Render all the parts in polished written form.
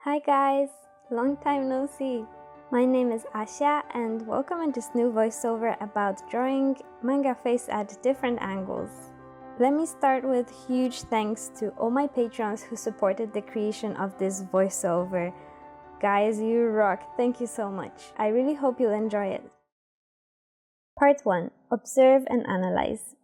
Hi guys, long time no see. My name is Asha and welcome into this new voiceover about drawing manga face at different angles. Let me start with huge thanks to all my patrons who supported the creation of this voiceover. Guys, you rock, thank you so much. I really hope you'll enjoy it. Part 1. Observe and analyze.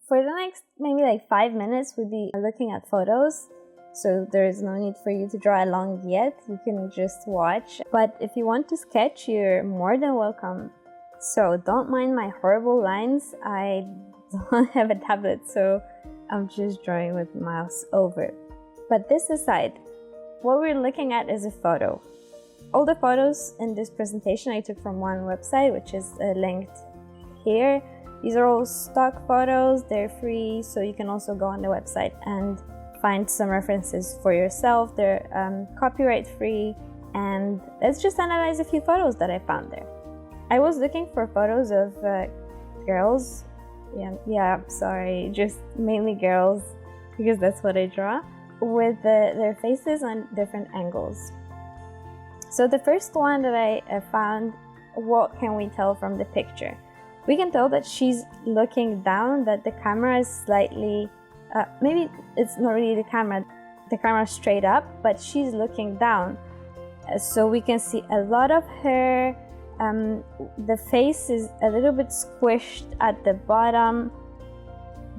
For the next maybe 5 minutes we'll be looking at photos. So there is no need for you to draw along yet, you can just watch. But if you want to sketch, you're more than welcome. So don't mind my horrible lines, I don't have a tablet, so I'm just drawing with mouse over. But this aside, what we're looking at is a photo. All the photos in this presentation I took from one website, which is linked here. These are all stock photos, they're free, so you can also go on the website and find some references for yourself. They're copyright free, and let's just analyze a few photos that I found there. I was looking for photos of girls, sorry, just mainly girls because that's what I draw, with their faces on different angles. So the first one that I found, what can we tell from the picture? We can tell that she's looking down, that the camera is slightly maybe it's not really the camera is straight up, but she's looking down, so we can see a lot of her. The face is a little bit squished at the bottom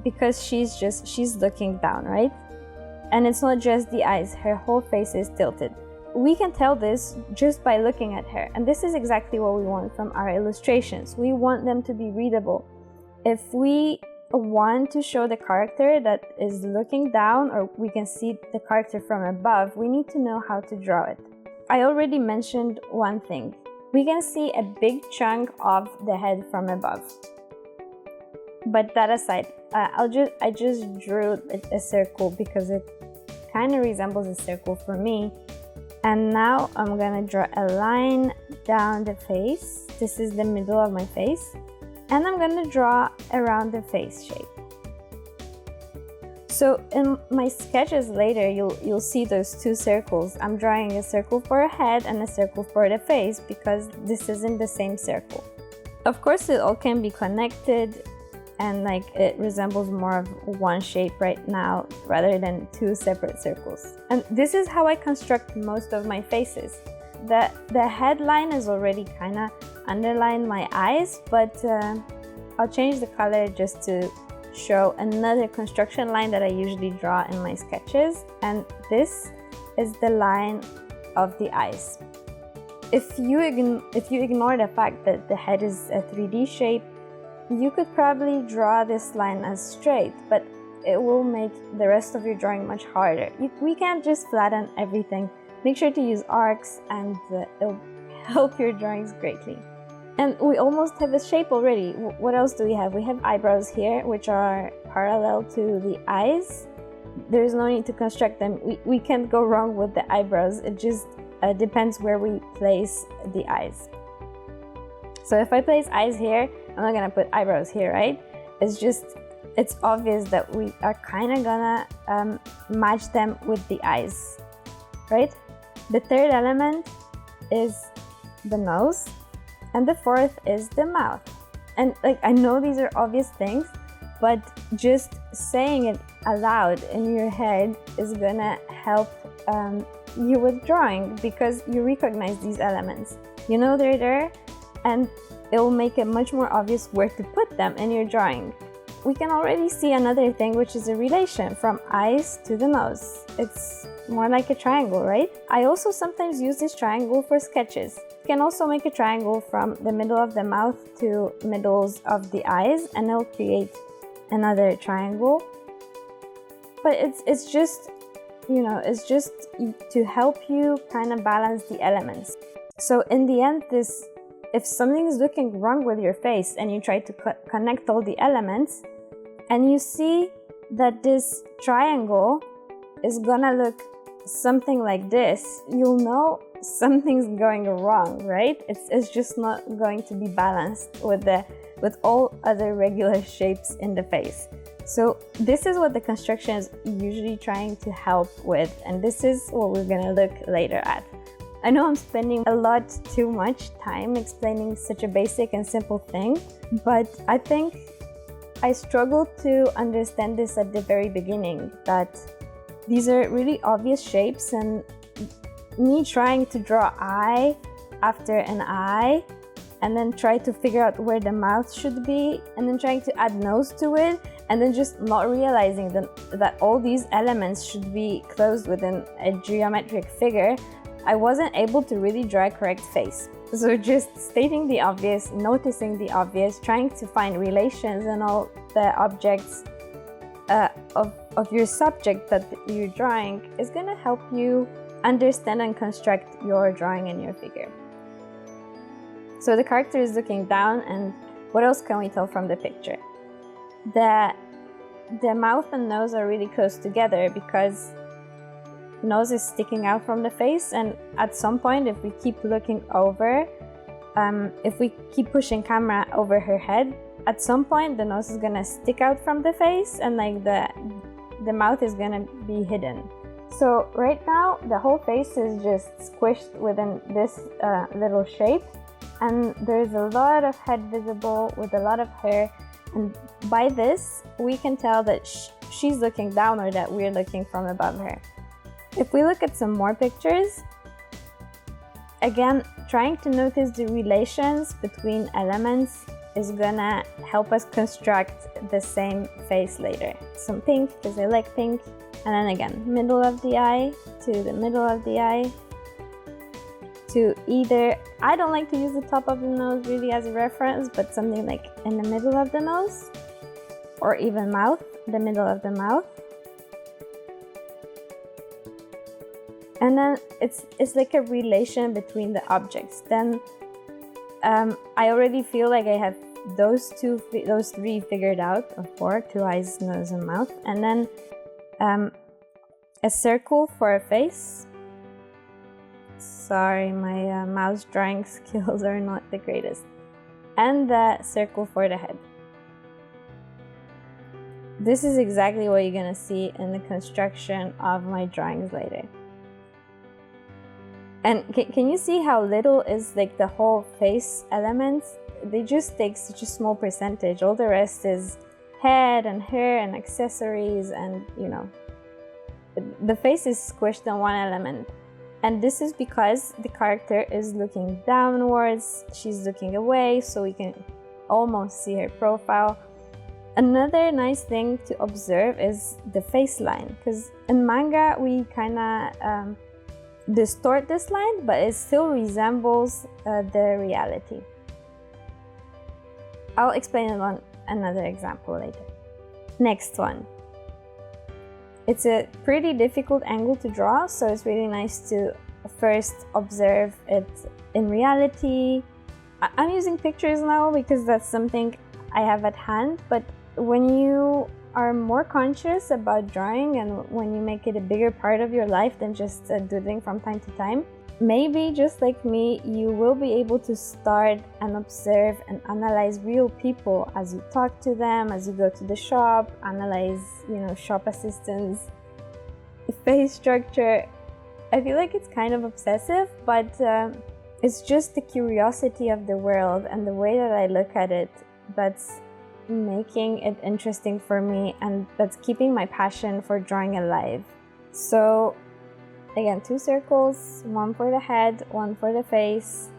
because she's looking down, right? And it's not just the eyes, her whole face is tilted. We can tell this just by looking at her, and this is exactly what we want from our illustrations. We want them to be readable. If we want to show the character that is looking down, or we can see the character from above, we need to know how to draw it. I already mentioned one thing. We can see a big chunk of the head from above. But that aside, I just drew a circle because it kind of resembles a circle for me. And now I'm gonna draw a line down the face. This is the middle of my face. And I'm going to draw around the face shape. So in my sketches later, you'll see those two circles. I'm drawing a circle for a head and a circle for the face because this isn't the same circle. Of course, it all can be connected, and it resembles more of one shape right now rather than two separate circles. And this is how I construct most of my faces. The headline is already kind of underline my eyes, but I'll change the color just to show another construction line that I usually draw in my sketches, and this is the line of the eyes. If you ignore the fact that the head is a 3D shape, you could probably draw this line as straight, but it will make the rest of your drawing much harder. We can't just flatten everything. Make sure to use arcs, and it'll help your drawings greatly. And we almost have a shape already. What else do we have? We have eyebrows here, which are parallel to the eyes. There's no need to construct them. We can't go wrong with the eyebrows. It just depends where we place the eyes. So if I place eyes here, I'm not gonna put eyebrows here, right? It's obvious that we are kind of gonna match them with the eyes, right? The third element is the nose, and the fourth is the mouth. And I know these are obvious things, but just saying it aloud in your head is gonna help you with drawing, because you recognize these elements. You know they're there, and it will make it much more obvious where to put them in your drawing. We can already see another thing, which is a relation from eyes to the nose. It's more like a triangle, right? I also sometimes use this triangle for sketches. You can also make a triangle from the middle of the mouth to middles of the eyes, and it'll create another triangle. But it's just, it's just to help you kind of balance the elements. So in the end, if something is looking wrong with your face and you try to connect all the elements, and you see that this triangle is gonna look something like this, you'll know something's going wrong, right? It's just not going to be balanced with all other regular shapes in the face. So this is what the construction is usually trying to help with, and this is what we're gonna look later at. I know I'm spending a lot too much time explaining such a basic and simple thing, but I think I struggled to understand this at the very beginning, that these are really obvious shapes, and me trying to draw eye after an eye and then try to figure out where the mouth should be and then trying to add nose to it and then just not realizing that all these elements should be closed within a geometric figure, I wasn't able to really draw a correct face. So just stating the obvious, noticing the obvious, trying to find relations and all the objects of your subject that you're drawing is gonna help you understand and construct your drawing and your figure. So the character is looking down, and what else can we tell from the picture? The mouth and nose are really close together because nose is sticking out from the face, and at some point, if we keep looking over, if we keep pushing camera over her head, at some point the nose is gonna stick out from the face and like the mouth is gonna be hidden. So right now the whole face is just squished within this little shape, and there's a lot of head visible with a lot of hair, and by this we can tell that she's looking down or that we're looking from above her. If we look at some more pictures, again, trying to notice the relations between elements is gonna help us construct the same face later. Some pink, because I like pink, and then again, middle of the eye to the middle of the eye to either, I don't like to use the top of the nose really as a reference, but something like in the middle of the nose, or even mouth, the middle of the mouth. And then it's like a relation between the objects. Then I already feel like I have those three figured out, or four, 2 eyes, nose, and mouth. And then a circle for a face. Sorry, my mouse drawing skills are not the greatest. And the circle for the head. This is exactly what you're gonna see in the construction of my drawings later. And can you see how little is like the whole face elements? They just take such a small percentage. All the rest is head and hair and accessories, and you know, the face is squished in one element. And this is because the character is looking downwards, she's looking away, so we can almost see her profile. Another nice thing to observe is the face line, because in manga we kinda distort this line, but it still resembles the reality. I'll explain it on another example later. Next one. It's a pretty difficult angle to draw, so it's really nice to first observe it in reality. I'm using pictures now because that's something I have at hand, but when you are more conscious about drawing and when you make it a bigger part of your life than just doodling from time to time, maybe just like me, you will be able to start and observe and analyze real people as you talk to them, as you go to the shop, analyze, you know, shop assistants, face structure. I feel like it's kind of obsessive, but it's just the curiosity of the world and the way that I look at it that's making it interesting for me, and that's keeping my passion for drawing alive. So again, 2 circles, one for the head, one for the face.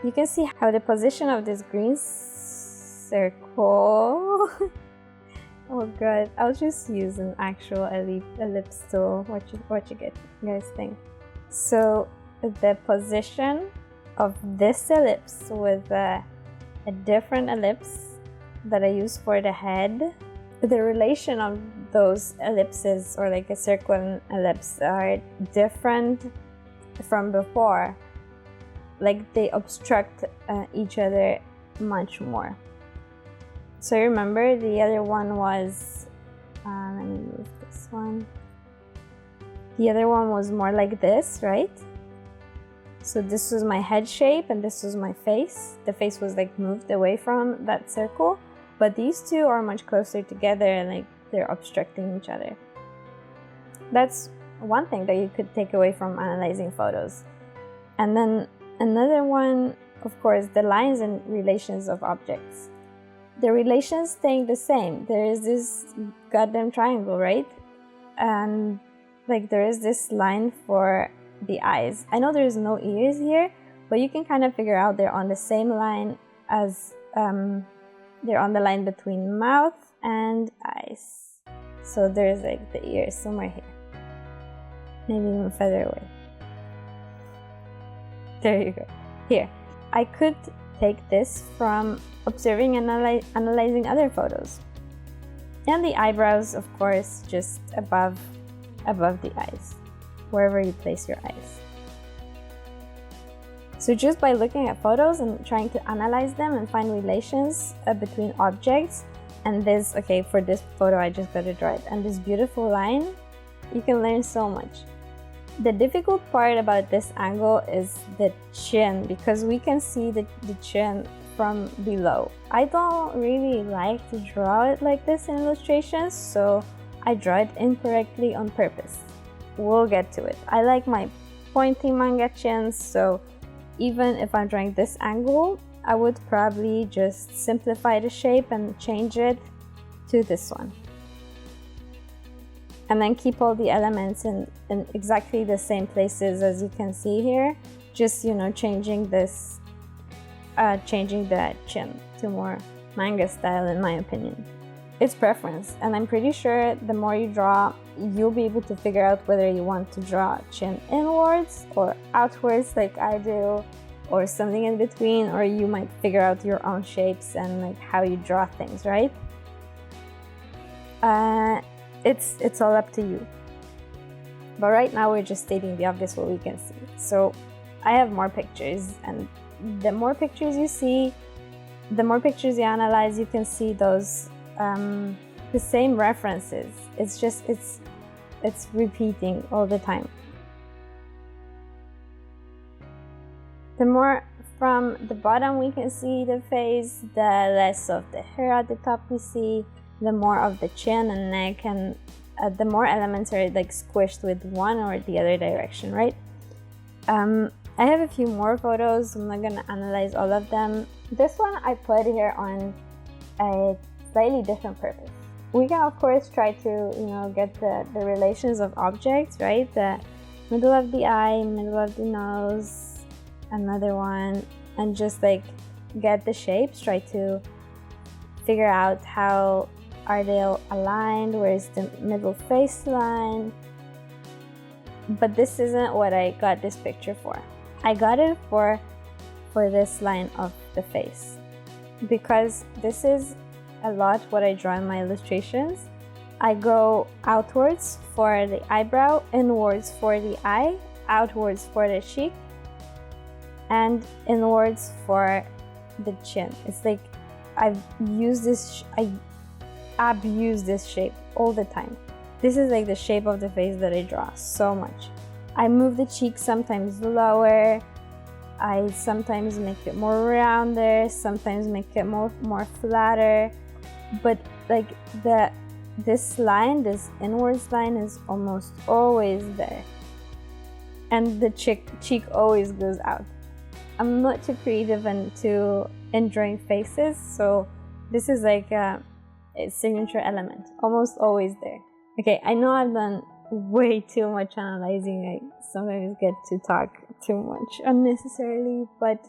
You can see how the position of this green circle oh god, I'll just use an actual ellipse tool. What you guys think? So the position of this ellipse with a different ellipse that I use for the head, the relation of those ellipses, or like a circle and ellipse, are different from before. Like they obstruct each other much more. So remember, the other one was, let me move this one. The other one was more like this, right? So this was my head shape and this was my face. The face was like moved away from that circle. but these two are much closer together and like they're obstructing each other. That's one thing that you could take away from analyzing photos. And then another one, of course, the lines and relations of objects. The relations staying the same. There is this goddamn triangle, right? And like there is this line for the eyes. I know there's no ears here, but you can kind of figure out they're on the same line as they're on the line between mouth and eyes. So there's like the ears somewhere here, maybe even further away. There you go. Here, I could take this from observing and analyzing other photos. And the eyebrows, of course, just above the eyes, wherever you place your eyes. So just by looking at photos and trying to analyze them and find relations between objects, and this, okay, for this photo I just got to draw it, and this beautiful line, you can learn so much. The difficult part about this angle is the chin, because we can see the chin from below. I don't really like to draw it like this in illustrations, so I draw it incorrectly on purpose. We'll get to it. I like my pointy manga chins, so even if I'm drawing this angle, I would probably just simplify the shape and change it to this one. And then keep all the elements in exactly the same places as you can see here. Just, you know, changing this, changing the chin to more manga style in my opinion. It's preference, and I'm pretty sure the more you draw, you'll be able to figure out whether you want to draw chin inwards or outwards like I do, or something in between, or you might figure out your own shapes and like how you draw things, right? It's all up to you. But right now we're just stating the obvious, what we can see. So I have more pictures, and the more pictures you see, the more pictures you analyze, you can see those the same references. It's just it's repeating all the time. The more from the bottom we can see the face, the less of the hair at the top we see, the more of the chin and neck, and the more elements are like squished with one or the other direction, right? I have a few more photos. I'm not gonna analyze all of them. This one I put here on a slightly different purpose. We can of course try to, you know, get the relations of objects, right? The middle of the eye, middle of the nose, another one, and just like get the shapes, try to figure out how are they all aligned, where's the middle face line. But this isn't what I got this picture for. I got it for this line of the face, because this is a lot what I draw in my illustrations. I go outwards for the eyebrow, inwards for the eye, outwards for the cheek, and inwards for the chin. It's like I abuse this shape all the time. This is like the shape of the face that I draw so much. I move the cheek sometimes lower, I sometimes make it more rounder, sometimes make it more flatter, but like this line, this inwards line is almost always there, and the cheek always goes out. I'm not too creative and too in drawing faces, so this is like a signature element, almost always there. Okay, I know I've done way too much analyzing. I sometimes get to talk too much unnecessarily, but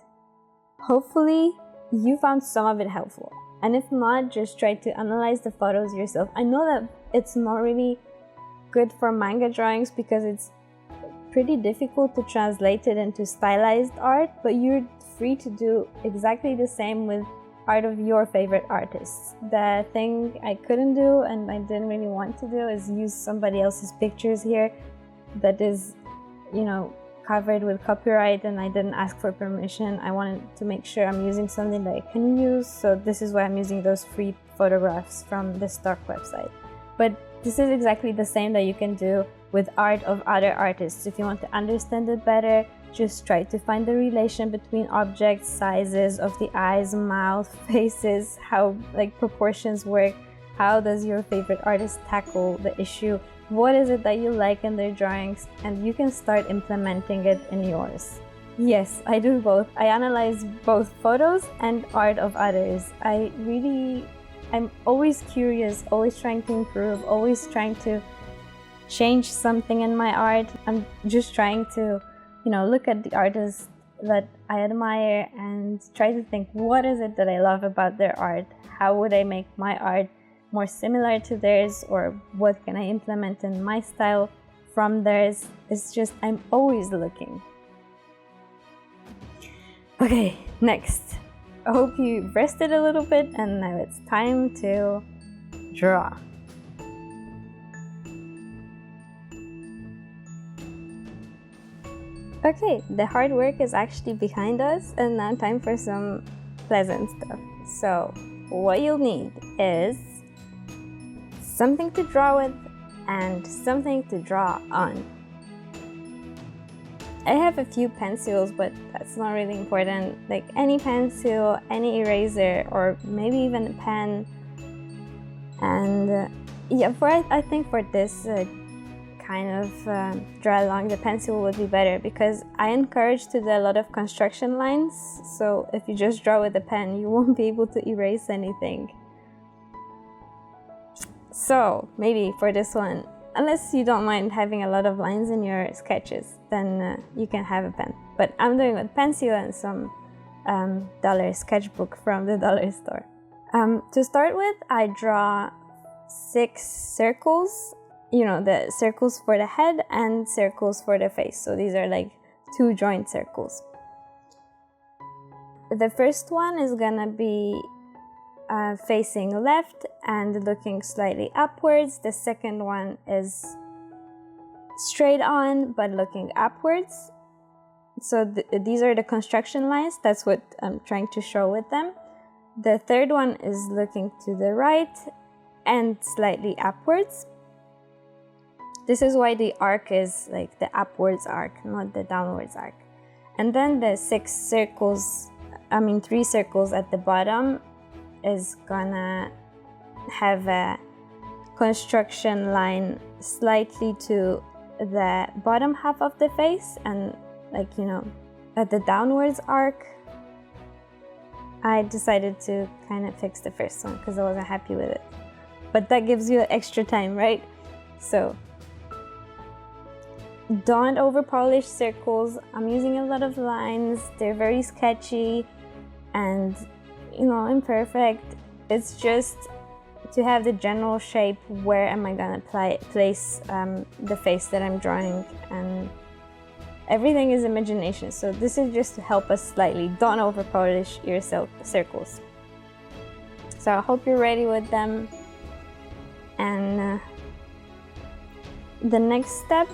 hopefully you found some of it helpful. And if not, just try to analyze the photos yourself. I know that it's not really good for manga drawings because it's pretty difficult to translate it into stylized art, but you're free to do exactly the same with art of your favorite artists. The thing I couldn't do and I didn't really want to do is use somebody else's pictures here that is, you know, covered with copyright, and I didn't ask for permission. I wanted to make sure I'm using something that I can use, so this is why I'm using those free photographs from the stock website. But this is exactly the same that you can do with art of other artists. If you want to understand it better, just try to find the relation between objects, sizes of the eyes, mouth, faces, how like proportions work. How does your favorite artist tackle the issue? What is it that you like in their drawings? And you can start implementing it in yours. Yes, I do both. I analyze both photos and art of others. I'm always curious, always trying to improve, always trying to change something in my art. I'm just trying to, look at the artists that I admire and try to think, what is it that I love about their art? How would I make my art more similar to theirs, or what can I implement in my style from theirs? It's just, I'm always looking. Okay, next. I hope you rested a little bit and now it's time to draw. Okay, the hard work is actually behind us and now time for some pleasant stuff. So, what you'll need is something to draw with and something to draw on. I have a few pencils, but that's not really important. Like any pencil, any eraser, or maybe even a pen. And yeah, I think for this kind of draw along, the pencil would be better, because I encourage to do a lot of construction lines. So if you just draw with a pen, you won't be able to erase anything. So maybe for this one, unless you don't mind having a lot of lines in your sketches, then you can have a pen. But I'm doing with pencil and some dollar sketchbook from the dollar store. To start with, I draw 6 circles, the circles for the head and circles for the face. So these are like 2 joint circles. The first one is gonna be facing left and looking slightly upwards. The second one is straight on but looking upwards. So these are the construction lines. That's what I'm trying to show with them. The third one is looking to the right and slightly upwards. This is why the arc is like the upwards arc, not the downwards arc. And then the 3 circles at the bottom is gonna have a construction line slightly to the bottom half of the face, and at the downwards arc. I decided to kind of fix the first one because I wasn't happy with it, but that gives you extra time, right? So don't over polish circles. I'm using a lot of lines. They're very sketchy and imperfect. It's just to have the general shape. Where am I gonna place the face that I'm drawing, and everything is imagination. So this is just to help us slightly. Don't over polish your circles. So I hope you're ready with them. And the next step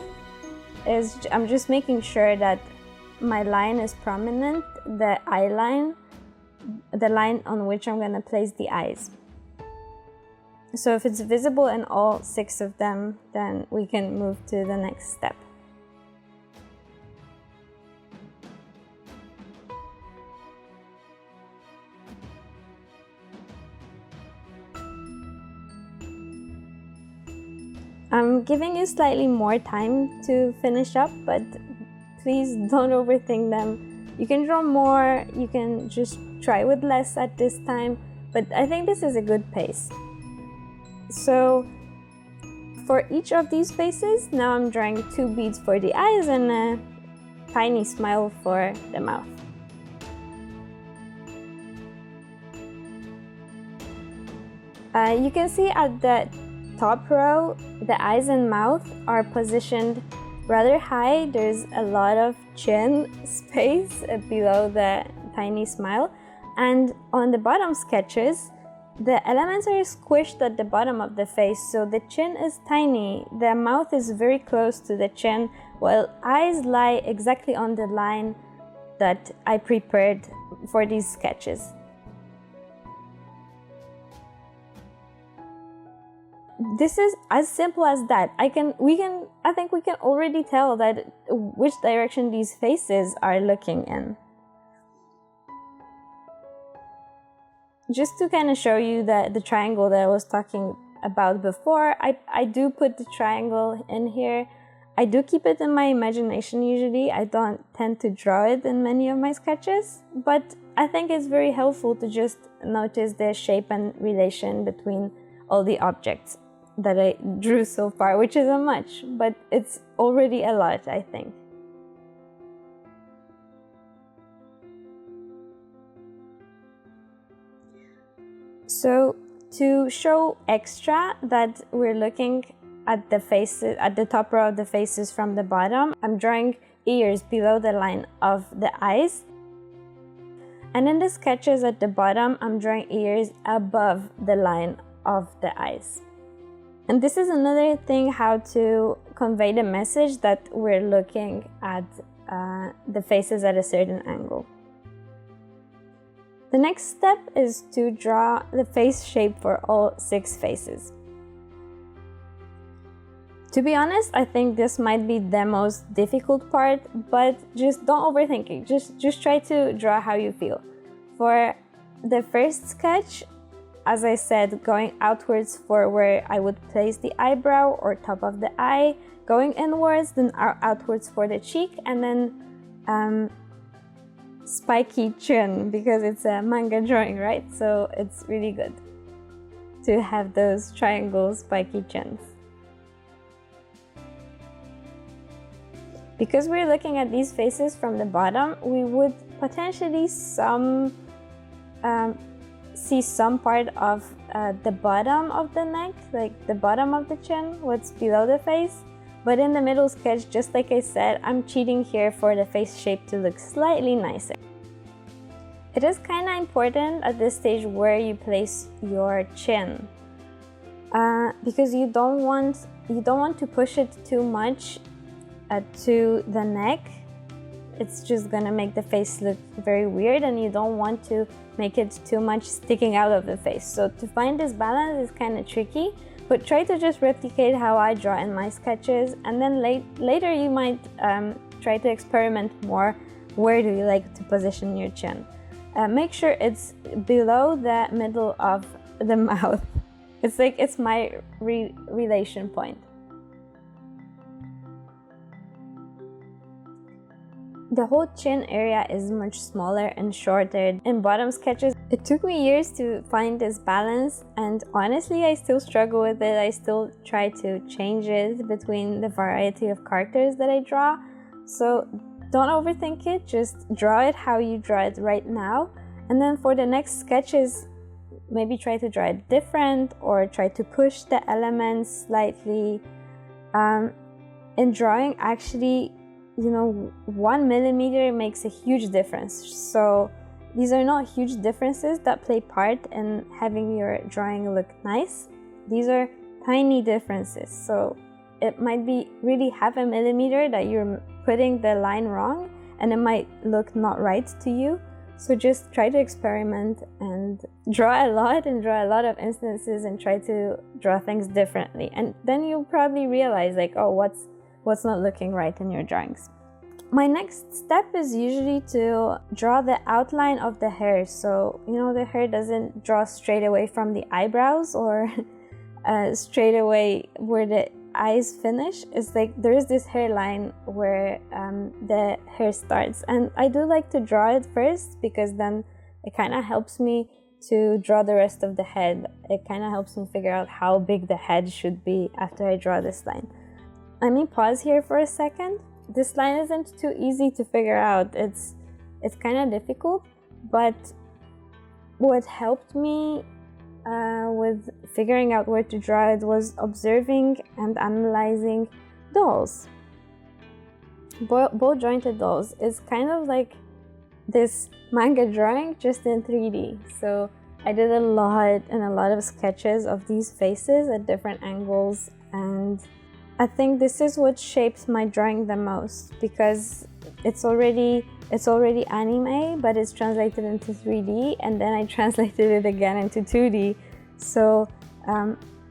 is I'm just making sure that my line is prominent, the eye line, the line on which I'm gonna place the eyes. So if it's visible in all 6 of them, then we can move to the next step. I'm giving you slightly more time to finish up, but please don't overthink them. You can draw more, you can just try with less at this time, but I think this is a good pace. So for each of these faces, now I'm drawing 2 beads for the eyes and a tiny smile for the mouth. You can see at the top row, the eyes and mouth are positioned rather high. There's a lot of chin space below the tiny smile. And on the bottom sketches, the elements are squished at the bottom of the face, so the chin is tiny, the mouth is very close to the chin, while eyes lie exactly on the line that I prepared for these sketches. this is as simple as that. I think we can already tell that which direction these faces are looking in. Just to kind of show you that the triangle that I was talking about before, I do put the triangle in here. I do keep it in my imagination usually. I don't tend to draw it in many of my sketches, but I think it's very helpful to just notice the shape and relation between all the objects that I drew so far, which isn't much, but it's already a lot, I think. So to show extra that we're looking at the faces, at the top row of the faces from the bottom, I'm drawing ears below the line of the eyes. And in the sketches at the bottom, I'm drawing ears above the line of the eyes. And this is another thing, how to convey the message that we're looking at the faces at a certain angle. The next step is to draw the face shape for all 6 faces. To be honest, I think this might be the most difficult part, but just don't overthink it. Just try to draw how you feel. For the first sketch, as I said, going outwards for where I would place the eyebrow or top of the eye, going inwards, then outwards for the cheek, and then spiky chin, because it's a manga drawing, right? So it's really good to have those triangle spiky chins. Because we're looking at these faces from the bottom, we would potentially see some part of the bottom of the neck, like the bottom of the chin, what's below the face. But in the middle sketch, just like I said, I'm cheating here for the face shape to look slightly nicer. It is kind of important at this stage where you place your chin, because you don't want to push it too much to the neck. It's just gonna make the face look very weird, and you don't want to make it too much sticking out of the face. So to find this balance is kind of tricky, but try to just replicate how I draw in my sketches, and then later you might try to experiment more. Where do you like to position your chin? Make sure it's below the middle of the mouth. It's my relation point. The whole chin area is much smaller and shorter in bottom sketches. It took me years to find this balance, and honestly I still struggle with it. I still try to change it between the variety of characters that I draw. So don't overthink it, just draw it how you draw it right now. And then for the next sketches, maybe try to draw it different, or try to push the elements slightly. In drawing, actually, 1 millimeter makes a huge difference. So these are not huge differences that play part in having your drawing look nice. These are tiny differences. So it might be really 0.5 millimeter that you're putting the line wrong, and it might look not right to you. So just try to experiment and draw a lot of instances, and try to draw things differently. And then you'll probably realize, like, oh, what's not looking right in your drawings. My next step is usually to draw the outline of the hair. So, the hair doesn't draw straight away from the eyebrows, or straight away where the eyes finish. It's like there is this hairline where the hair starts, and I do like to draw it first, because then it kind of helps me to draw the rest of the head. It kind of helps me figure out how big the head should be after I draw this line. Let me pause here for a second. This line isn't too easy to figure out. It's kind of difficult, but what helped me with figuring out where to draw it was observing and analyzing dolls. Ball jointed dolls is kind of like this manga drawing, just in 3D. So I did a lot of sketches of these faces at different angles, and I think this is what shaped my drawing the most, because it's already anime, but it's translated into 3D, and then I translated it again into 2D. So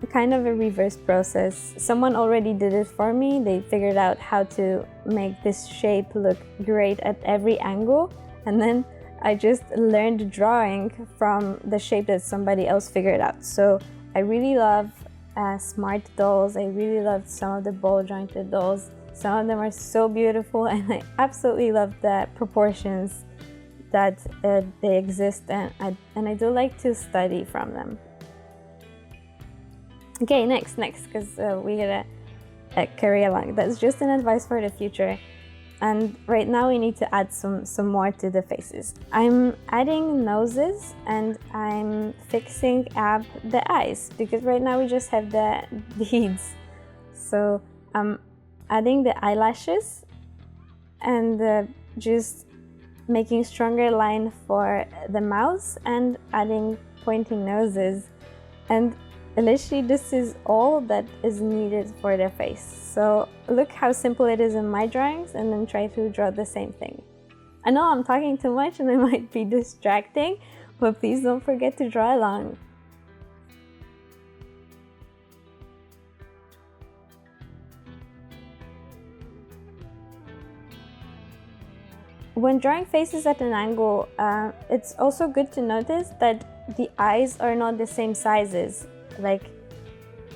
kind of a reverse process. Someone already did it for me. They figured out how to make this shape look great at every angle, and then I just learned drawing from the shape that somebody else figured out. So I really love smart dolls. I really love some of the ball jointed dolls. Some of them are so beautiful, and I absolutely love the proportions that they exist, and I do like to study from them. Okay, next, because we gotta carry along. That's just an advice for the future. And right now we need to add some more to the faces. I'm adding noses, and I'm fixing up the eyes, because right now we just have the beads. So I'm adding the eyelashes and just making stronger line for the mouth and adding pointy noses. And literally this is all that is needed for the face. So look how simple it is in my drawings, and then try to draw the same thing. I know I'm talking too much and it might be distracting, but please don't forget to draw along. When drawing faces at an angle, it's also good to notice that the eyes are not the same sizes. Like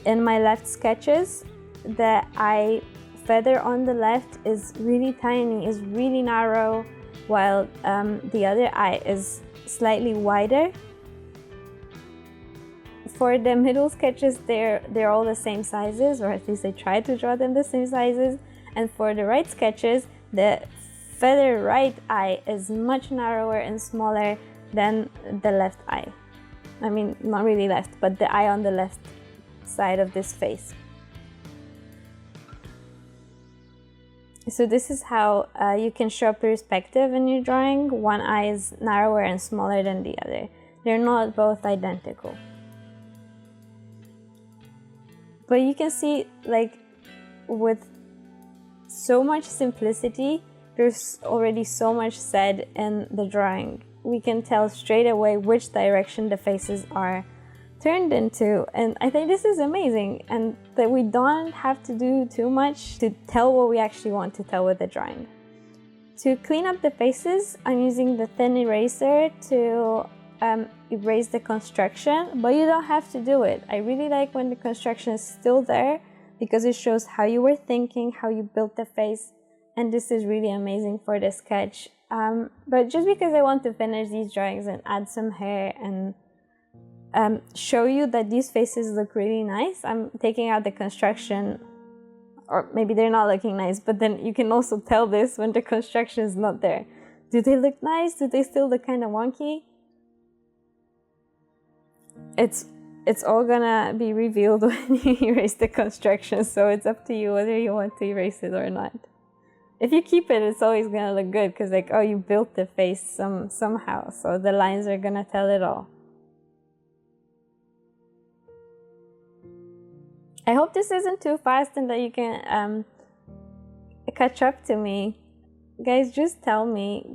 in my left sketches, the eye feather on the left is really tiny, is really narrow, while the other eye is slightly wider. For the middle sketches, they're all the same sizes, or at least I try to draw them the same sizes. And for the right sketches, the feather right eye is much narrower and smaller than the left eye. I mean, not really left, but the eye on the left side of this face. So this is how you can show perspective in your drawing. One eye is narrower and smaller than the other. They're not both identical. But you can see, like, with so much simplicity, there's already so much said in the drawing. We can tell straight away which direction the faces are turned into, and I think this is amazing, and that we don't have to do too much to tell what we actually want to tell with the drawing. To clean up the faces, I'm using the thin eraser to erase the construction, but you don't have to do it. I really like when the construction is still there, because it shows how you were thinking, how you built the face, and this is really amazing for the sketch. But just because I want to finish these drawings and add some hair and show you that these faces look really nice, I'm taking out the construction, or maybe they're not looking nice, but then you can also tell this when the construction is not there. Do they look nice? Do they still look kind of wonky? It's all gonna be revealed when you erase the construction, so it's up to you whether you want to erase it or not. If you keep it, it's always gonna look good, because like, oh, you built the face somehow, so the lines are gonna tell it all. I hope this isn't too fast and that you can catch up to me. Guys, just tell me,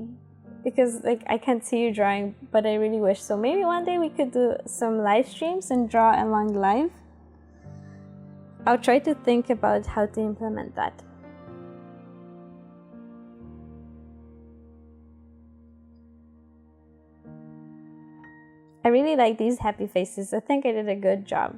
because like I can't see you drawing, but I really wish. So maybe one day we could do some live streams and draw along live. I'll try to think about how to implement that. I really like these happy faces. I think I did a good job.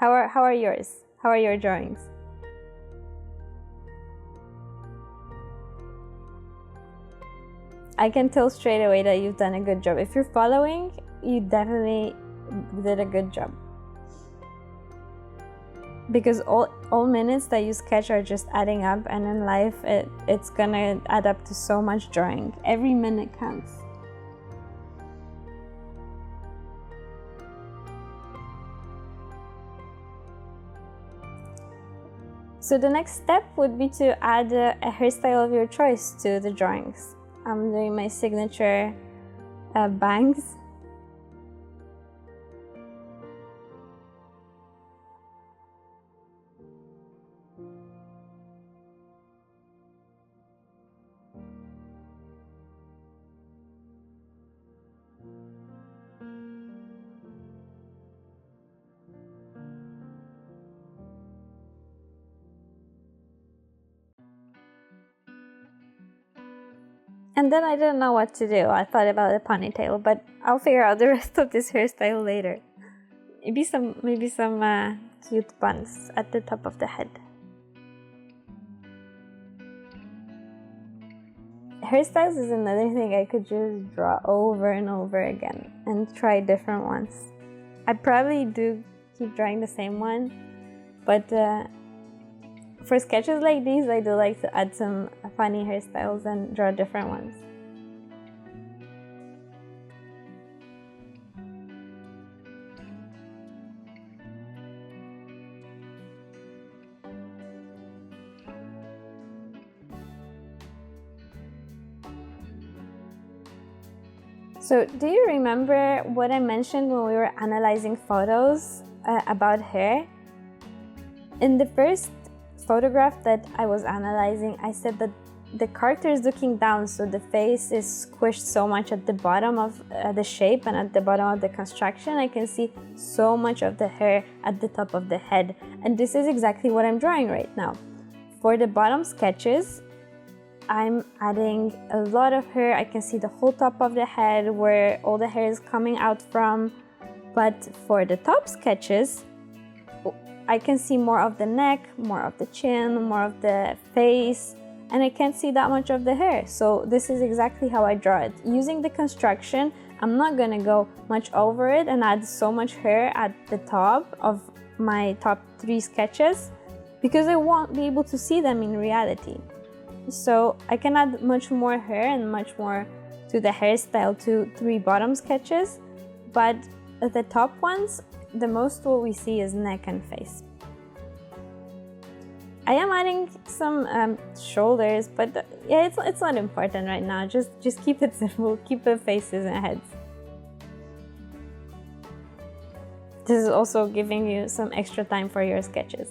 How are yours? How are your drawings? I can tell straight away that you've done a good job. If you're following, you definitely did a good job. Because all minutes that you sketch are just adding up, and in life it's gonna add up to so much drawing. Every minute counts. So the next step would be to add a hairstyle of your choice to the drawings. I'm doing my signature bangs. And then I didn't know what to do. I thought about a ponytail, but I'll figure out the rest of this hairstyle later. Maybe some cute buns at the top of the head. Hairstyles is another thing I could just draw over and over again and try different ones. I probably do keep drawing the same one, but for sketches like these, I do like to add some funny hairstyles and draw different ones. So, do you remember what I mentioned when we were analyzing photos about hair? In the first photograph that I was analyzing, I said that the character is looking down, so the face is squished so much at the bottom of the shape and at the bottom of the construction. I can see so much of the hair at the top of the head. And this is exactly what I'm drawing right now. For the bottom sketches, I'm adding a lot of hair. I can see the whole top of the head where all the hair is coming out from. But for the top sketches, I can see more of the neck, more of the chin, more of the face, and I can't see that much of the hair. So this is exactly how I draw it. Using the construction, I'm not gonna go much over it and add so much hair at the top of my top 3 sketches because I won't be able to see them in reality. So I can add much more hair and much more to the hairstyle to 3 bottom sketches, but at the top ones, the most what we see is neck and face. I am adding some shoulders, but yeah, it's not important right now. Just keep it simple, keep the faces and heads. This is also giving you some extra time for your sketches.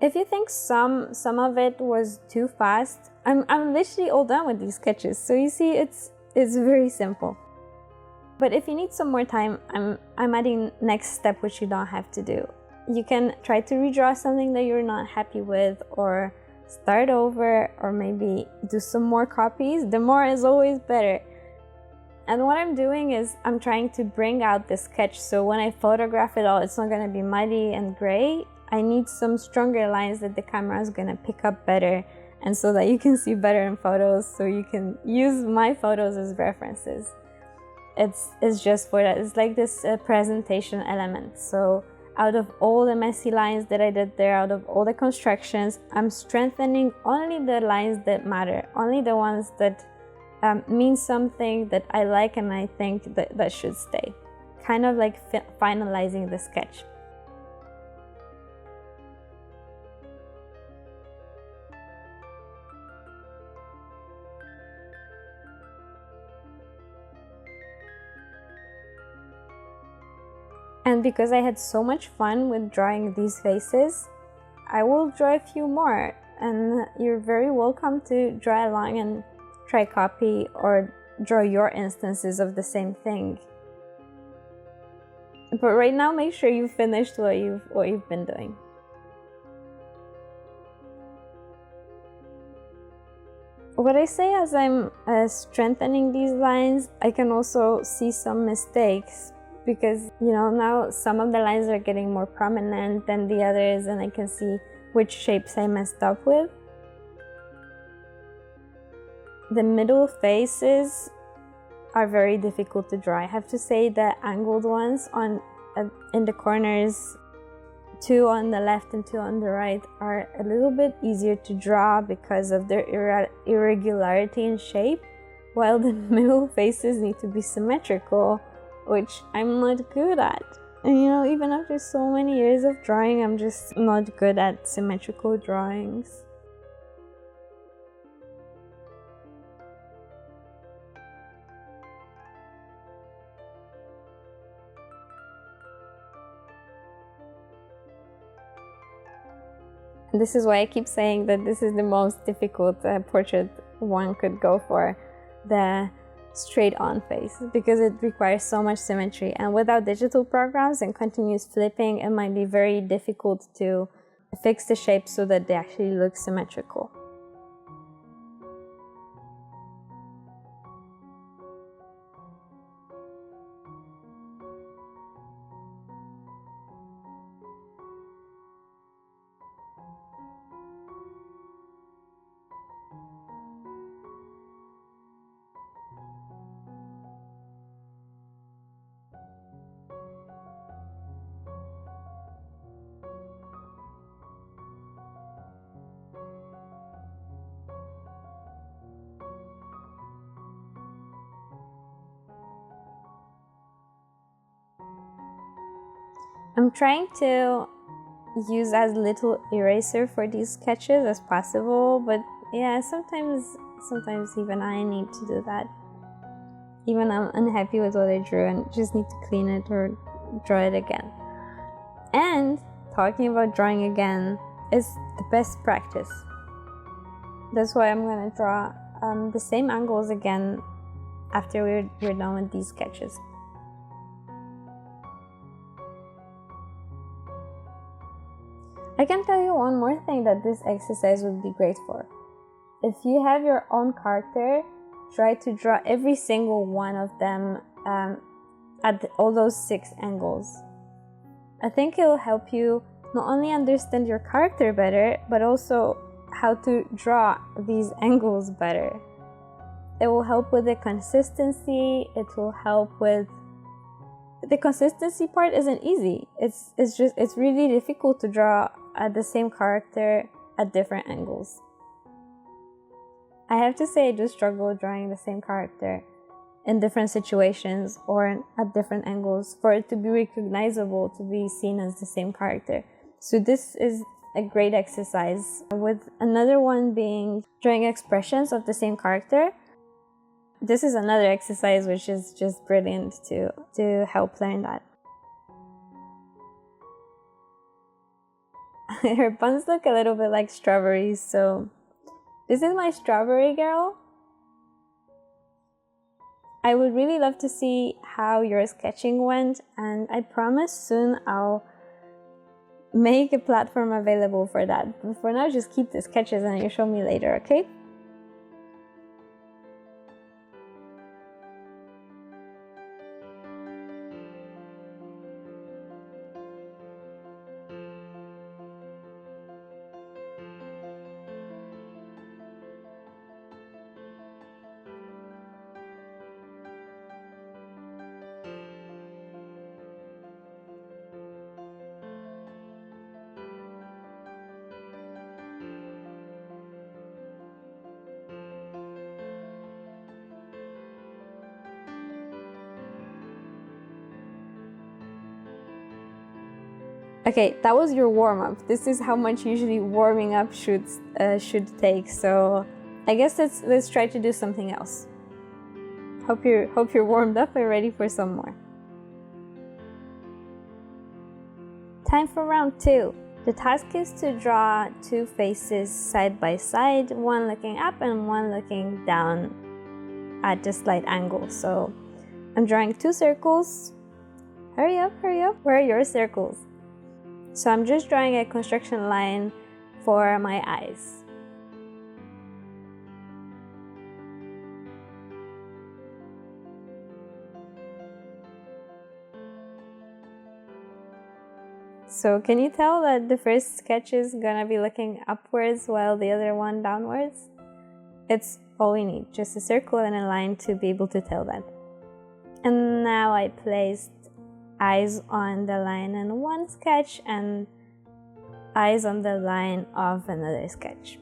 If you think some of it was too fast, I'm literally all done with these sketches. So you see, it's very simple. But if you need some more time, I'm adding next step, which you don't have to do. You can try to redraw something that you're not happy with, or start over, or maybe do some more copies. The more is always better. And what I'm doing is I'm trying to bring out the sketch, so when I photograph it all, it's not going to be muddy and gray. I need some stronger lines that the camera is going to pick up better, and so that you can see better in photos, so you can use my photos as references. It's just for that. It's like this presentation element. So out of all the messy lines that I did there, out of all the constructions, I'm strengthening only the lines that matter, only the ones that mean something that I like and I think that should stay. Kind of like finalizing the sketch. And because I had so much fun with drawing these faces, I will draw a few more, and you're very welcome to draw along and try copy or draw your instances of the same thing. But right now, make sure you've finished what you've been doing. What I say as I'm strengthening these lines, I can also see some mistakes, because now some of the lines are getting more prominent than the others, and I can see which shapes I messed up with. The middle faces are very difficult to draw. I have to say the angled ones in the corners, 2 on the left and 2 on the right, are a little bit easier to draw because of their irregularity in shape, while the middle faces need to be symmetrical, which I'm not good at. And even after so many years of drawing, I'm just not good at symmetrical drawings. And this is why I keep saying that this is the most difficult portrait one could go for, the straight on face, because it requires so much symmetry, and without digital programs and continuous flipping, it might be very difficult to fix the shapes so that they actually look symmetrical. I'm trying to use as little eraser for these sketches as possible, but yeah, sometimes even I need to do that. Even I'm unhappy with what I drew and just need to clean it or draw it again. And talking about drawing again is the best practice. That's why I'm gonna draw the same angles again after we're done with these sketches. I can tell you one more thing that this exercise would be great for. If you have your own character, try to draw every single one of them at all those 6 angles. I think it will help you not only understand your character better, but also how to draw these angles better. It will help with the consistency. It will help with the consistency part. Isn't easy. It's really difficult to draw the same character at different angles. I have to say I do struggle drawing the same character in different situations or at different angles for it to be recognizable, to be seen as the same character. So this is a great exercise, with another one being drawing expressions of the same character. This is another exercise which is just brilliant to help learn that. Her buns look a little bit like strawberries, so this is my strawberry girl. I would really love to see how your sketching went, and I promise soon I'll make a platform available for that. But for now, just keep the sketches and you show me later, okay? Okay, that was your warm-up. This is how much usually warming up should take. So I guess let's try to do something else. Hope you're warmed up and ready for some more. Time for round 2. The task is to draw 2 faces side by side, one looking up and one looking down at a slight angle. So I'm drawing 2 circles. Hurry up, hurry up. Where are your circles? So I'm just drawing a construction line for my eyes. So can you tell that the first sketch is gonna be looking upwards while the other one downwards? It's all we need, just a circle and a line to be able to tell that. And now I placed eyes on the line in one sketch and eyes on the line of another sketch.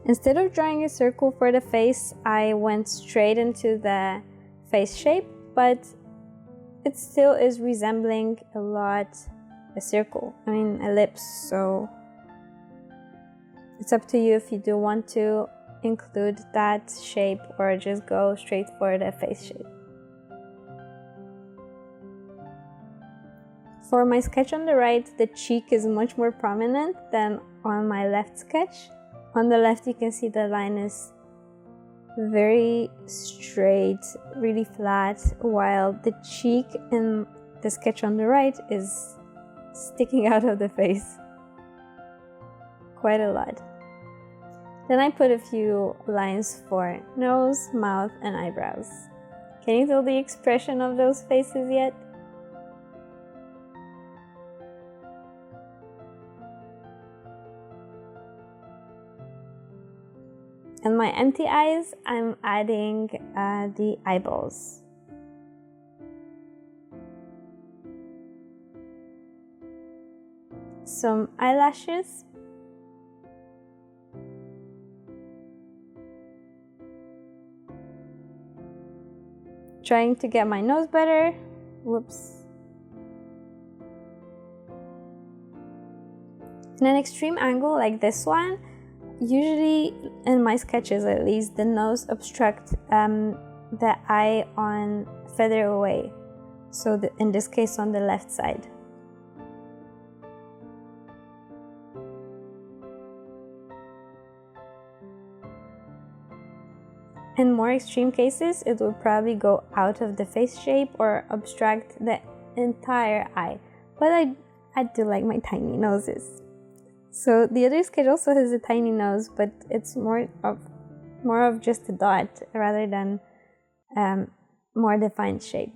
Instead of drawing a circle for the face, I went straight into the face shape, but it still is resembling a lot a circle, I mean ellipse, so it's up to you if you do want to include that shape or just go straight for the face shape. For my sketch on the right, the cheek is much more prominent than on my left sketch. On the left you can see the line is very straight, really flat, while the cheek in the sketch on the right is sticking out of the face quite a lot. Then I put a few lines for nose, mouth, and eyebrows. Can you tell the expression of those faces yet? And my empty eyes, I'm adding the eyeballs. Some eyelashes. Trying to get my nose better. Whoops. In an extreme angle like this one, usually in my sketches at least, the nose obstructs the eye on further away. So in this case on the left side. In more extreme cases, it will probably go out of the face shape or obstruct the entire eye. But I do like my tiny noses. So the other sketch also has a tiny nose, but it's more of just a dot rather than more defined shape.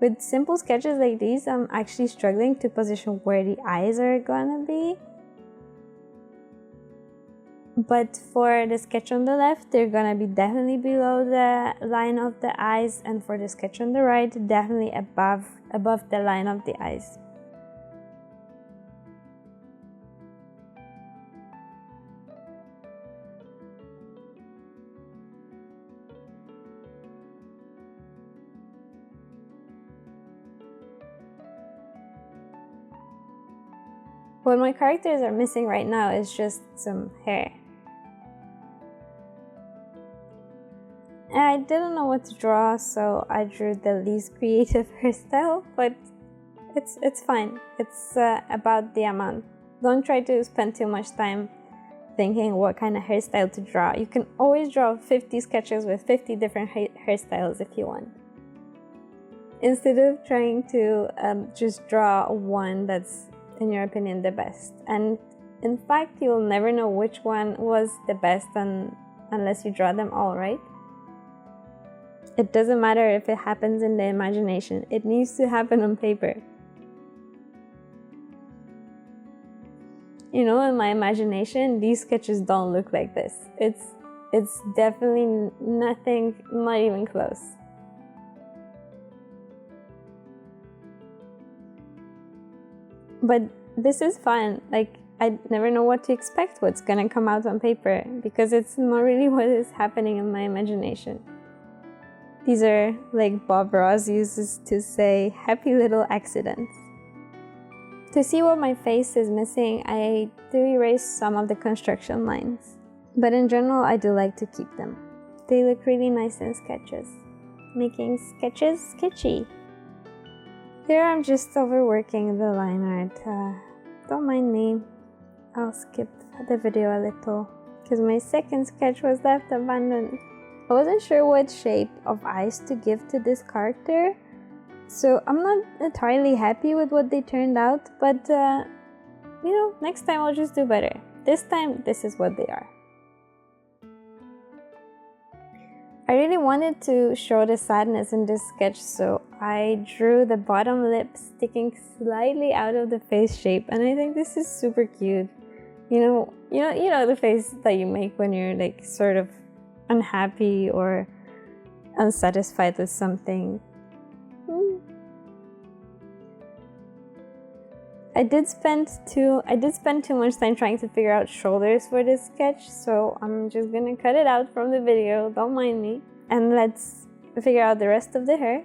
With simple sketches like these, I'm actually struggling to position where the eyes are gonna be. But for the sketch on the left, they're gonna be definitely below the line of the eyes, and for the sketch on the right, definitely above the line of the eyes. What my characters are missing right now is just some hair. I didn't know what to draw, so I drew the least creative hairstyle, but it's fine. It's about the amount. Don't try to spend too much time thinking what kind of hairstyle to draw. You can always draw 50 sketches with 50 different hairstyles if you want. Instead of trying to just draw one that's, in your opinion, the best. And in fact, you'll never know which one was the best unless you draw them all, right? It doesn't matter if it happens in the imagination. It needs to happen on paper. You know, in my imagination, these sketches don't look like this. It's definitely nothing, not even close. But this is fun. Like, I never know what to expect, what's gonna come out on paper, because it's not really what is happening in my imagination. These are like Bob Ross uses to say, happy little accidents. To see what my face is missing, I do erase some of the construction lines. But in general, I do like to keep them. They look really nice in sketches. Making sketches sketchy. Here I'm just overworking the line art. Don't mind me. I'll skip the video a little, because my second sketch was left abandoned. I wasn't sure what shape of eyes to give to this character, so I'm not entirely happy with what they turned out, but you know, next time I'll just do better. This time, this is what they are. I really wanted to show the sadness in this sketch, so I drew the bottom lip sticking slightly out of the face shape, and I think this is super cute. You know the face that you make when you're like sort of unhappy or unsatisfied with something. I did spend too much time trying to figure out shoulders for this sketch, so I'm just gonna cut it out from the video, don't mind me. And let's figure out the rest of the hair.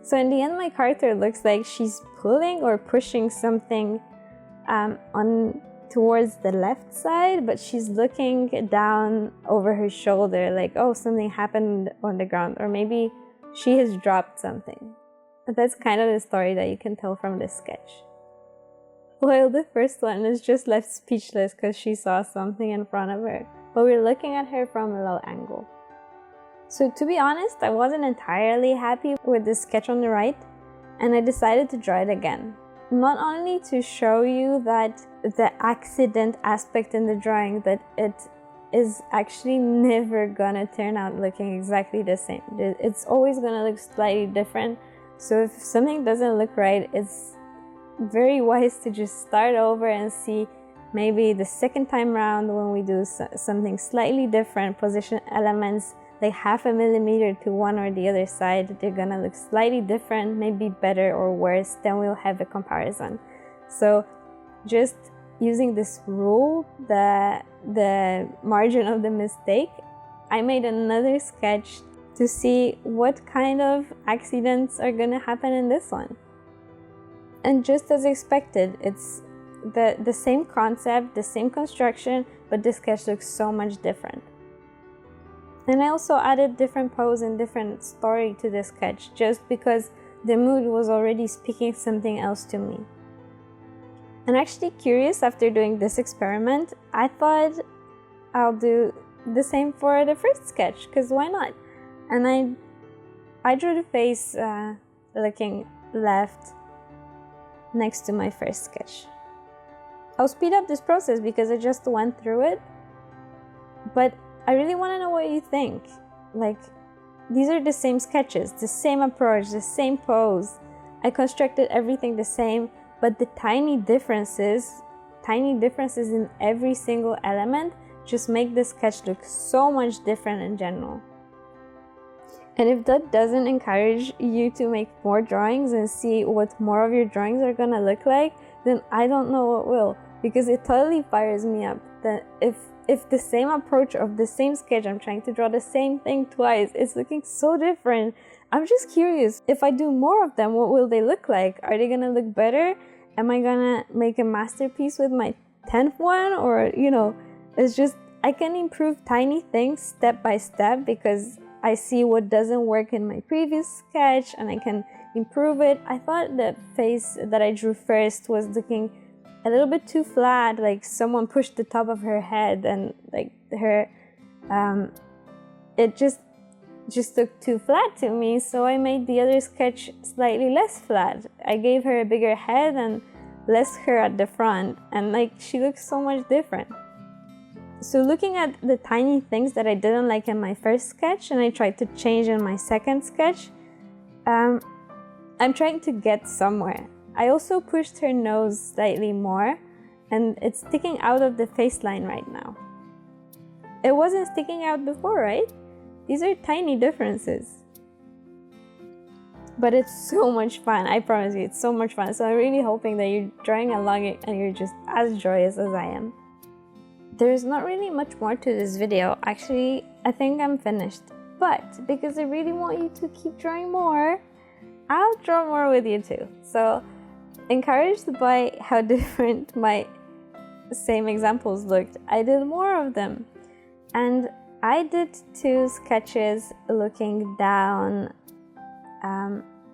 So in the end, my character looks like she's pulling or pushing something on towards the left side, but she's looking down over her shoulder like, oh, something happened on the ground, or maybe she has dropped something. But that's kind of the story that you can tell from this sketch. While the first one is just left speechless because she saw something in front of her, but we're looking at her from a low angle. So to be honest, I wasn't entirely happy with this sketch on the right, and I decided to draw it again. Not only to show you that the accident aspect in the drawing, that it is actually never gonna turn out looking exactly the same. It's always gonna look slightly different. So if something doesn't look right, it's very wise to just start over and see maybe the second time around when we do something slightly different, position elements like 0.5 millimeter to one or the other side, they're gonna look slightly different, maybe better or worse, then we'll have a comparison. So just using this rule, the margin of the mistake, I made another sketch to see what kind of accidents are gonna happen in this one. And just as expected, it's the same concept, the same construction, but the sketch looks so much different. And I also added different pose and different story to the sketch just because the mood was already speaking something else to me. And actually curious, after doing this experiment, I thought I'll do the same for the first sketch, because why not? And I drew the face looking left next to my first sketch. I'll speed up this process because I just went through it, but I really want to know what you think. Like, these are the same sketches, the same approach, the same pose. I constructed everything the same, but the tiny differences in every single element just make the sketch look so much different in general. And if that doesn't encourage you to make more drawings and see what more of your drawings are gonna look like, then I don't know what will, because it totally fires me up that if the same approach of the same sketch, I'm trying to draw the same thing twice, it's looking so different. I'm just curious, if I do more of them, what will they look like? Are they gonna look better? Am I gonna make a masterpiece with my 10th one? Or, it's just, I can improve tiny things step by step because I see what doesn't work in my previous sketch and I can improve it. I thought the face that I drew first was looking a little bit too flat, like someone pushed the top of her head, and like her it just looked too flat to me, so I made the other sketch slightly less flat. I gave her a bigger head and less hair at the front, and like she looks so much different. So looking at the tiny things that I didn't like in my first sketch and I tried to change in my second sketch, I'm trying to get somewhere. I also pushed her nose slightly more, and it's sticking out of the face line right now. It wasn't sticking out before, right? These are tiny differences. But it's so much fun, I promise you, it's so much fun. So I'm really hoping that you're drawing along and you're just as joyous as I am. There's not really much more to this video. Actually, I think I'm finished. But because I really want you to keep drawing more, I'll draw more with you too. So encouraged by how different my same examples looked, I did more of them. And I did 2 sketches looking down.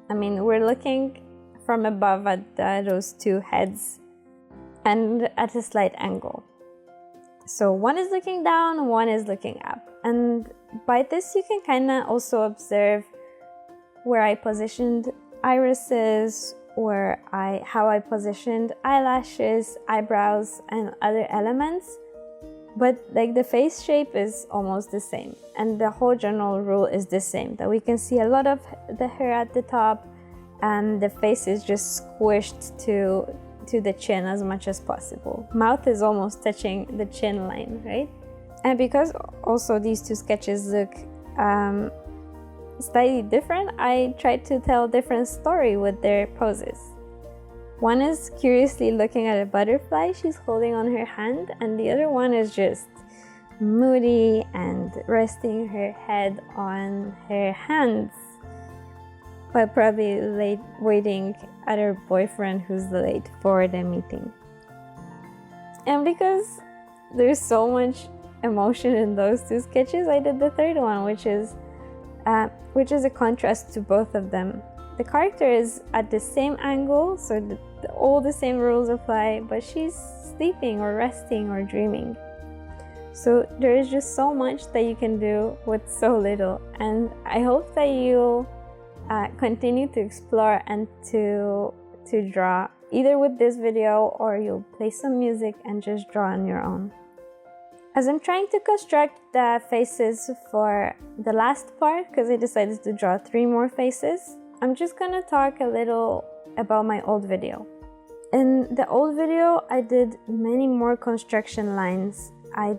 We're looking from above at those 2 heads and at a slight angle. So one is looking down, one is looking up. And by this you can kind of also observe where I positioned irises, or how I positioned eyelashes, eyebrows, and other elements. But like the face shape is almost the same, and the whole general rule is the same, that we can see a lot of the hair at the top, and the face is just squished to the chin as much as possible. Mouth is almost touching the chin line, right? And because also these 2 sketches look slightly different, I tried to tell a different story with their poses. One is curiously looking at a butterfly she's holding on her hand, and the other one is just moody and resting her head on her hands. while probably late waiting at her boyfriend who's late for the meeting. And because there's so much emotion in those two sketches, I did the third one, which is a contrast to both of them. The character is at the same angle, so all the same rules apply, but she's sleeping or resting or dreaming. So there is just so much that you can do with so little, and I hope that you'll continue to explore and to draw, either with this video or you'll play some music and just draw on your own. As I'm trying to construct the faces for the last part, because I decided to draw 3 more faces, I'm just gonna talk a little about my old video. In the old video, I did many more construction lines. I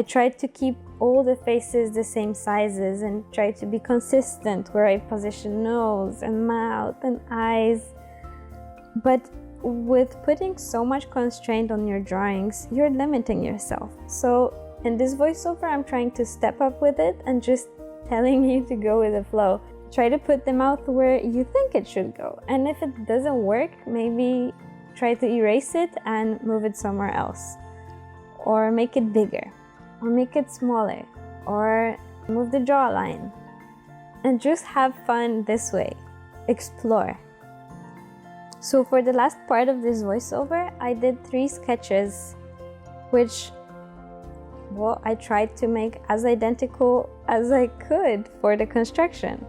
tried to keep all the faces the same sizes and try to be consistent where I position nose and mouth and eyes. But with putting so much constraint on your drawings, you're limiting yourself. So in this voiceover, I'm trying to step up with it and just telling you to go with the flow. Try to put the mouth where you think it should go. And if it doesn't work, maybe try to erase it and move it somewhere else. Or make it bigger, or make it smaller, or move the jawline. And just have fun this way. Explore. So for the last part of this voiceover, I did 3 sketches, which, well, I tried to make as identical as I could for the construction.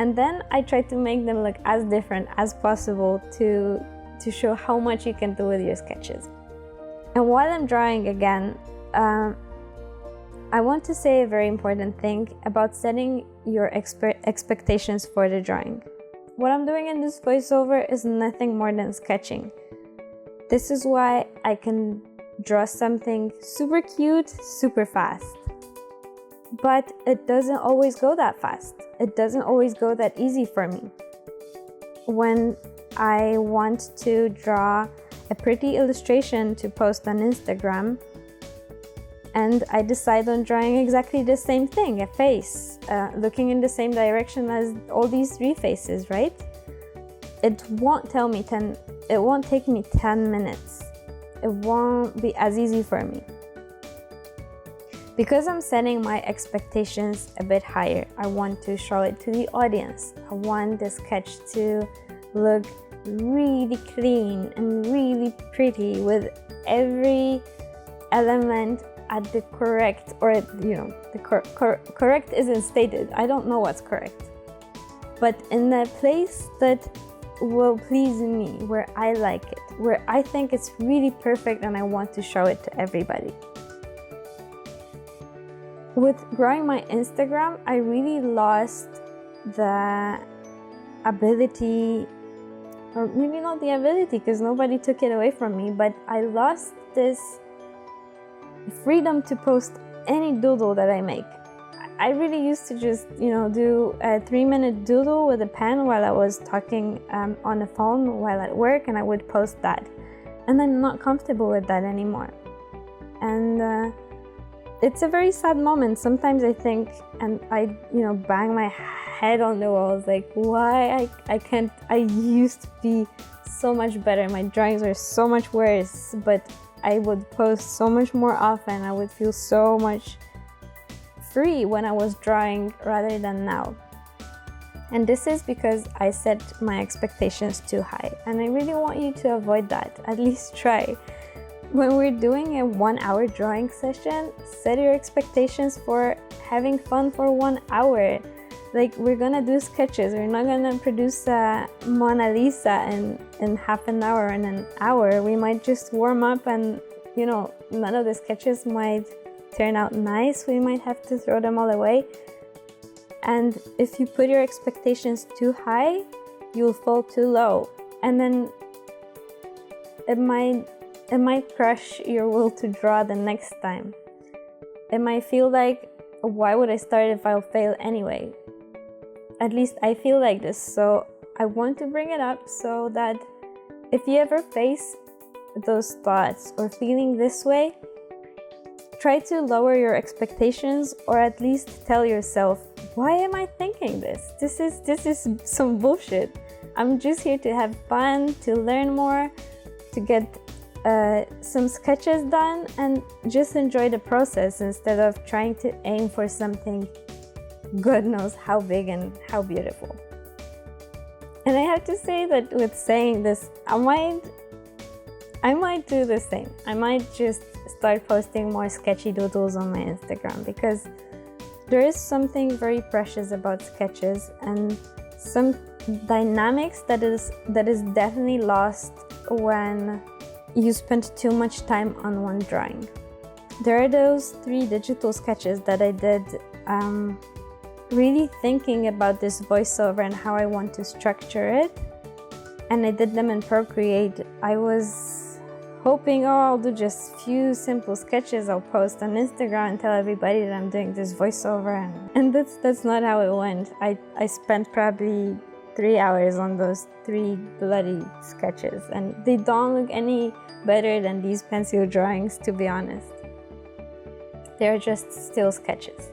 And then I tried to make them look as different as possible to show how much you can do with your sketches. And while I'm drawing again, I want to say a very important thing about setting your expectations for the drawing. What I'm doing in this voiceover is nothing more than sketching. This is why I can draw something super cute, super fast. But it doesn't always go that fast. It doesn't always go that easy for me. When I want to draw a pretty illustration to post on Instagram, and I decide on drawing exactly the same thing, a face, looking in the same direction as all these 3 faces, right? It won't take me 10 minutes. It won't be as easy for me. Because I'm setting my expectations a bit higher, I want to show it to the audience. I want the sketch to look really clean and really pretty with every element at the correct, or the correct isn't stated. I don't know what's correct, but in the place that will please me, where I like it, where I think it's really perfect and I want to show it to everybody. With growing my Instagram, I really lost the ability, or maybe not the ability because nobody took it away from me, but I lost this freedom to post any doodle that I make. I really used to just, do a 3-minute doodle with a pen while I was talking on the phone while at work, and I would post that. And I'm not comfortable with that anymore. And it's a very sad moment. Sometimes I think, and I, bang my head on the walls, like, why I can't, I used to be so much better. My drawings are so much worse, but I would post so much more often. I would feel so much free when I was drawing rather than now. And this is because I set my expectations too high. And I really want you to avoid that. At least try. When we're doing a 1-hour drawing session, set your expectations for having fun for 1 hour. Like, we're gonna do sketches. We're not gonna produce a Mona Lisa in half an hour and an hour. We might just warm up and, none of the sketches might turn out nice. We might have to throw them all away. And if you put your expectations too high, you'll fall too low. And then it might crush your will to draw the next time. It might feel like, why would I start if I'll fail anyway? At least I feel like this, so I want to bring it up so that if you ever face those thoughts or feeling this way, try to lower your expectations, or at least tell yourself, why am I thinking this? This is some bullshit. I'm just here to have fun, to learn more, to get some sketches done, and just enjoy the process instead of trying to aim for something God knows how big and how beautiful. And I have to say that with saying this, I might do the same. I might just start posting more sketchy doodles on my Instagram, because there is something very precious about sketches and some dynamics that is definitely lost when you spend too much time on one drawing. There are those 3 digital sketches that I did really thinking about this voiceover and how I want to structure it, and I did them in Procreate. I was hoping, I'll do just few simple sketches I'll post on Instagram and tell everybody that I'm doing this voiceover, and that's not how it went. I spent probably 3 hours on those 3 bloody sketches, and they don't look any better than these pencil drawings, to be honest. They're just still sketches.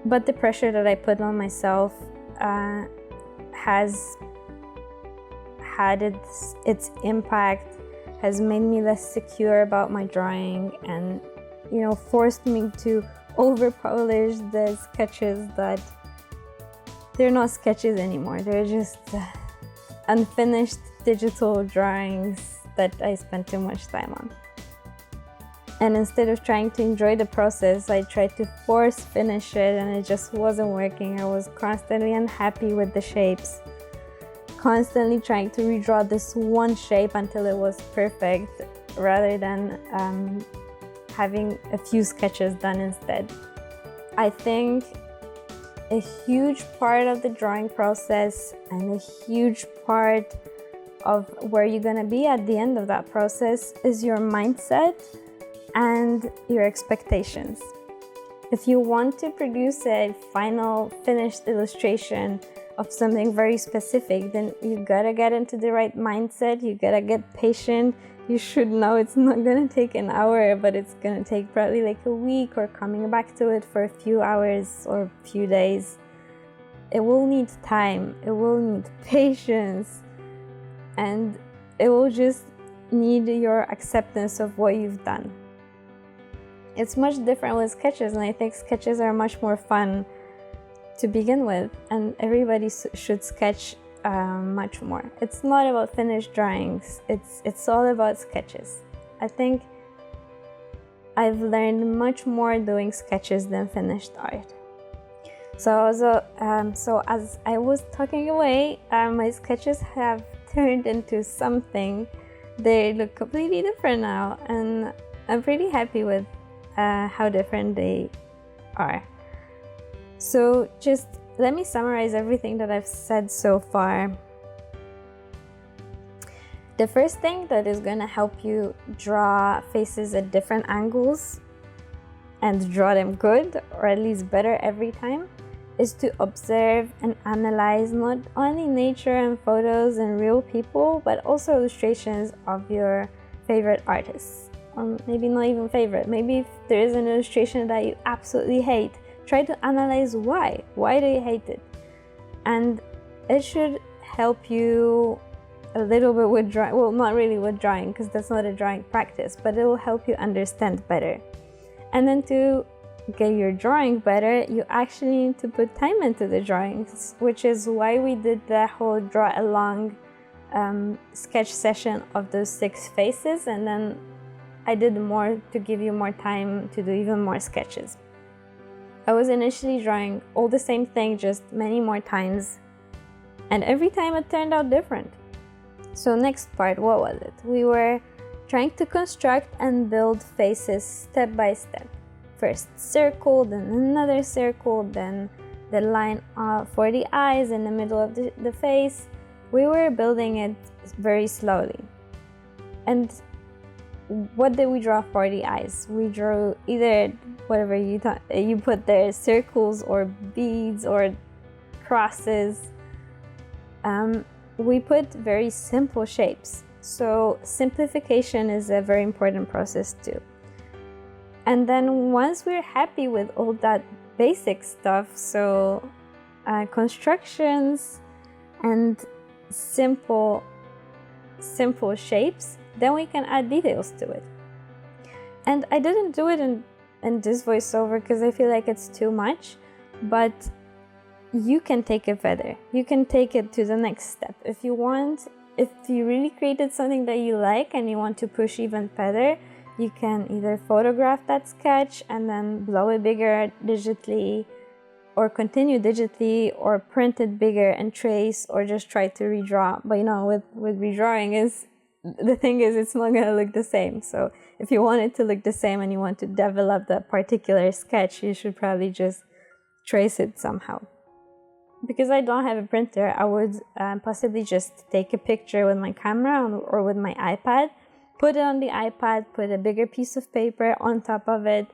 But the pressure that I put on myself has had its impact, has made me less secure about my drawing, and forced me to over polish the sketches that they're not sketches anymore. They're just unfinished digital drawings that I spent too much time on. And instead of trying to enjoy the process, I tried to force finish it, and it just wasn't working. I was constantly unhappy with the shapes, constantly trying to redraw this one shape until it was perfect, rather than having a few sketches done instead. I think a huge part of the drawing process and a huge part of where you're gonna be at the end of that process is your mindset and your expectations. If you want to produce a final finished illustration of something very specific, then you gotta get into the right mindset, you gotta get patient. You should know it's not gonna take an hour, but it's gonna take probably like a week, or coming back to it for a few hours or a few days. It will need time, it will need patience, and it will just need your acceptance of what you've done. It's much different with sketches, and I think sketches are much more fun to begin with, and everybody should sketch much more. It's not about finished drawings, it's all about sketches. I think I've learned much more doing sketches than finished art. So as I was talking away, my sketches have turned into something. They look completely different now, and I'm pretty happy with how different they are. So just let me summarize everything that I've said so far. The first thing that is going to help you draw faces at different angles and draw them good, or at least better every time, is to observe and analyze not only nature and photos and real people, but also illustrations of your favorite artists. Maybe not even favorite. Maybe if there is an illustration that you absolutely hate, try to analyze why. Why do you hate it? And it should help you a little bit with drawing. Well, not really with drawing, because that's not a drawing practice, but it will help you understand better. And then to get your drawing better, you actually need to put time into the drawings, which is why we did the whole draw along sketch session of those 6 faces, and then I did more to give you more time to do even more sketches. I was initially drawing all the same thing, just many more times, and every time it turned out different. So next part, what was it? We were trying to construct and build faces step by step. First circle, then another circle, then the line for the eyes in the middle of the face. We were building it very slowly. And what did we draw for the eyes? We drew either whatever you put there, circles or beads or crosses. We put very simple shapes. So simplification is a very important process too. And then once we're happy with all that basic stuff, so constructions and simple shapes, then we can add details to it. And I didn't do it in this voiceover because I feel like it's too much, but you can take it further. You can take it to the next step. If you want, if you really created something that you like and you want to push even further, you can either photograph that sketch and then blow it bigger digitally, or continue digitally, or print it bigger and trace, or just try to redraw. But you know, with redrawing is, the thing is, it's not gonna look the same. So if you want it to look the same and you want to develop that particular sketch, you should probably just trace it somehow. Because I don't have a printer, I would possibly just take a picture with my camera or with my iPad, put it on the iPad, put a bigger piece of paper on top of it,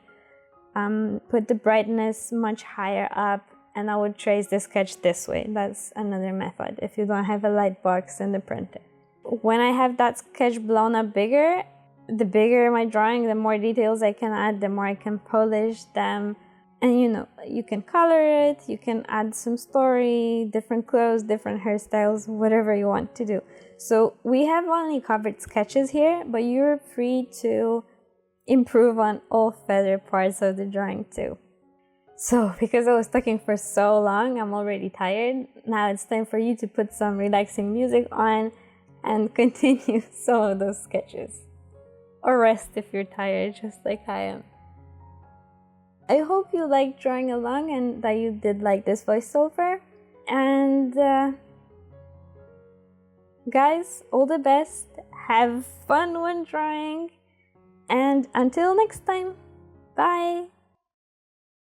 put the brightness much higher up, and I would trace the sketch this way. That's another method if you don't have a light box in the printer. When I have that sketch blown up bigger, the bigger my drawing, the more details I can add, the more I can polish them. And you know, you can color it, you can add some story, different clothes, different hairstyles, whatever you want to do. So we have only covered sketches here, but you're free to improve on all further parts of the drawing too. So because I was talking for so long, I'm already tired. Now it's time for you to put some relaxing music on and continue some of those sketches. Or rest if you're tired, just like I am. I hope you liked drawing along and that you did like this voiceover. And guys, all the best. Have fun when drawing. And until next time, bye!